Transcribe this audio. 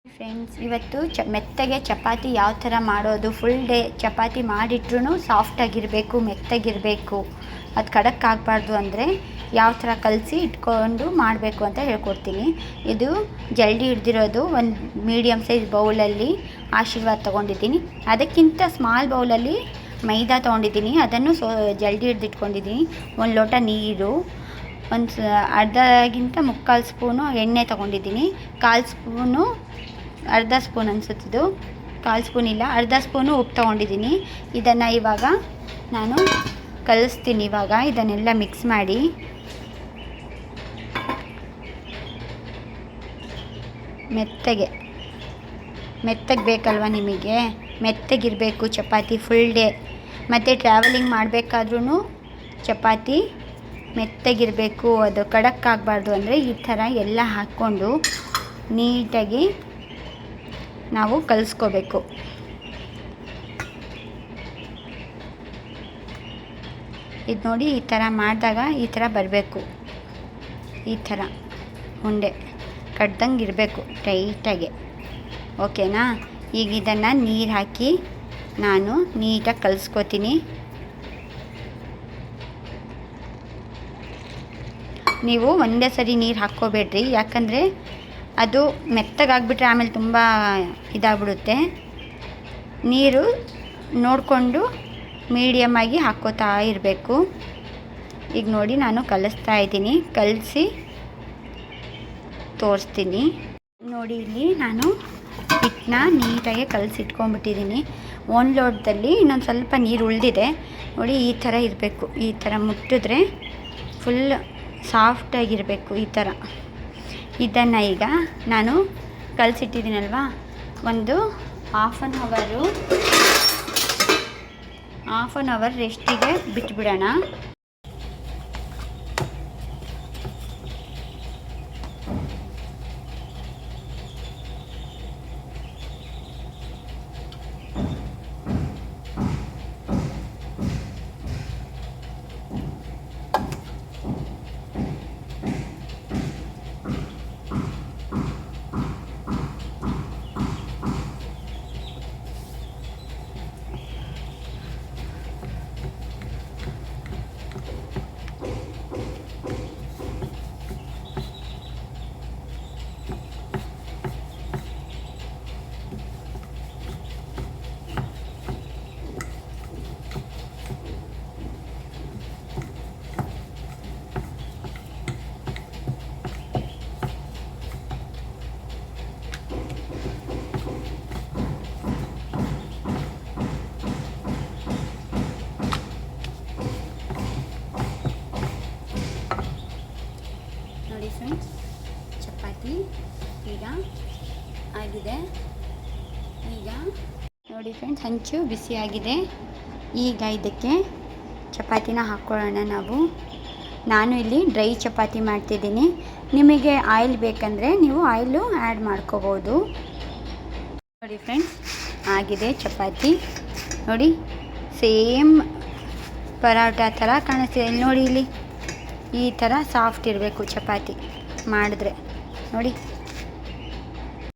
Friends, ಇವತ್ತು ಮೆತ್ತಗೆ ಚಪಾತಿ ಯಾವ ಥರ ಮಾಡೋದು, ಫುಲ್ ಡೇ ಚಪಾತಿ ಮಾಡಿಟ್ರೂ ಸಾಫ್ಟಾಗಿರಬೇಕು, ಮೆತ್ತಗಿರಬೇಕು, ಅದು ಖಡಕ್ ಆಗಬಾರ್ದು ಅಂದರೆ ಯಾವ ಥರ ಕಲಸಿ ಇಟ್ಕೊಂಡು ಮಾಡಬೇಕು ಅಂತ ಹೇಳ್ಕೊಡ್ತೀನಿ. ಇದು ಜಲ್ದಿ ಹಿಡ್ದಿರೋದು ಒಂದು ಮೀಡಿಯಮ್ ಸೈಜ್ ಬೌಲಲ್ಲಿ ಆಶೀರ್ವಾದ ತೊಗೊಂಡಿದ್ದೀನಿ. ಅದಕ್ಕಿಂತ ಸ್ಮಾಲ್ ಬೌಲಲ್ಲಿ ಮೈದಾ ತೊಗೊಂಡಿದ್ದೀನಿ, ಅದನ್ನು ಜಲ್ದಿ ಹಿಡ್ದಿಟ್ಕೊಂಡಿದ್ದೀನಿ. ಒಂದು ಲೋಟ ನೀರು, ಅರ್ಧಗಿಂತ ಮುಕ್ಕಾಲು ಸ್ಪೂನು ಎಣ್ಣೆ ತೊಗೊಂಡಿದ್ದೀನಿ, ಅರ್ಧ ಸ್ಪೂನ್ ಅನಿಸುತ್ತಿದ್ದು, ಕಾಲು ಸ್ಪೂನ್ ಇಲ್ಲ, ಅರ್ಧ ಸ್ಪೂನು ಉಪ್ಪು ತೊಗೊಂಡಿದ್ದೀನಿ. ಇದನ್ನು ಇವಾಗ ನಾನು ಕಲಿಸ್ತೀನಿ. ಇವಾಗ ಇದನ್ನೆಲ್ಲ ಮಿಕ್ಸ್ ಮಾಡಿ ಮೆತ್ತಗೆ ಬೇಕಲ್ವ ನಿಮಗೆ, ಮೆತ್ತಗಿರಬೇಕು ಚಪಾತಿ ಫುಲ್ ಡೇ. ಮತ್ತು ಟ್ರಾವೆಲಿಂಗ್ ಮಾಡಬೇಕಾದ್ರೂ ಚಪಾತಿ ಮೆತ್ತಗಿರಬೇಕು, ಅದು ಖಡಕ್ ಆಗಬಾರ್ದು ಅಂದರೆ ಈ ಥರ ಎಲ್ಲ ಹಾಕ್ಕೊಂಡು ನೀಟಾಗಿ ನಾವು ಕಲಿಸ್ಕೋಬೇಕು. ಇದು ನೋಡಿ, ಈ ಥರ ಮಾಡಿದಾಗ ಈ ಥರ ಬರಬೇಕು, ಈ ಥರ ಉಂಡೆ ಕಟ್ದಂಗೆ ಇರಬೇಕು ಟೈಟಾಗಿ. ಓಕೆನಾ? ಈಗ ಇದನ್ನು ನೀರು ಹಾಕಿ ನಾನು ನೀಟಾಗಿ ಕಲಿಸ್ಕೋತೀನಿ. ನೀವು ಒಂದೇ ಸರಿ ನೀರು ಹಾಕ್ಕೋಬೇಡ್ರಿ, ಯಾಕಂದರೆ ಅದು ಮೆತ್ತಗಾಗ್ಬಿಟ್ರೆ ಆಮೇಲೆ ತುಂಬ ಇದಾಗ್ಬಿಡುತ್ತೆ. ನೀರು ನೋಡಿಕೊಂಡು ಮೀಡಿಯಮ್ಮಾಗಿ ಹಾಕ್ಕೋತಾ ಇರಬೇಕು. ಈಗ ನೋಡಿ, ನಾನು ಕಲಿಸ್ತಾ ಇದ್ದೀನಿ, ಕಲಸಿ ತೋರಿಸ್ತೀನಿ. ನೋಡಿ, ಇಲ್ಲಿ ನಾನು ಹಿಟ್ಟನ್ನ ನೀಟಾಗಿ ಕಲಸಿಟ್ಕೊಂಡ್ಬಿಟ್ಟಿದ್ದೀನಿ. ಒಂದು ಲೋಟದಲ್ಲಿ ಇನ್ನೊಂದು ಸ್ವಲ್ಪ ನೀರು ಉಳಿದಿದೆ. ನೋಡಿ, ಈ ಥರ ಇರಬೇಕು. ಈ ಥರ ಮುಟ್ಟಿದ್ರೆ ಫುಲ್ ಸಾಫ್ಟಾಗಿರಬೇಕು ಈ ಥರ. ಇದನ್ನು ಈಗ ನಾನು ಕಲಸಿಟ್ಟಿದ್ದೀನಲ್ವ, ಒಂದು ಹಾಫ್ ಆನ್ ಅವರ್ ರೆಸ್ಟಿಗೆ ಬಿಟ್ಬಿಡೋಣ. ನೋಡಿ ಫ್ರೆಂಡ್ಸ್, ಚಪಾತಿ ಈಗ ಆಗಿದೆ. ಈಗ ನೋಡಿ ಫ್ರೆಂಡ್ಸ್, ಹಂಚು ಬಿಸಿಯಾಗಿದೆ. ಈಗ ಇದಕ್ಕೆ ಚಪಾತಿನ ಹಾಕ್ಕೊಳ್ಳೋಣ ನಾವು. ನಾನು ಇಲ್ಲಿ ಡ್ರೈ ಚಪಾತಿ ಮಾಡ್ತಿದ್ದೀನಿ. ನಿಮಗೆ ಆಯಿಲ್ ಬೇಕಂದರೆ ನೀವು ಆಯಿಲು ಆ್ಯಡ್ ಮಾಡ್ಕೋಬೋದು. ನೋಡಿ ಫ್ರೆಂಡ್ಸ್, ಆಗಿದೆ ಚಪಾತಿ. ನೋಡಿ, ಸೇಮ್ ಪರೋಟ ಥರ ಕಾಣಿಸ್ತಿದೆ ನೋಡಿ. ಇಲ್ಲಿ ಈ ಥರ ಸಾಫ್ಟ್ ಇರಬೇಕು ಚಪಾತಿ ಮಾಡಿದ್ರೆ. ನೋಡಿ.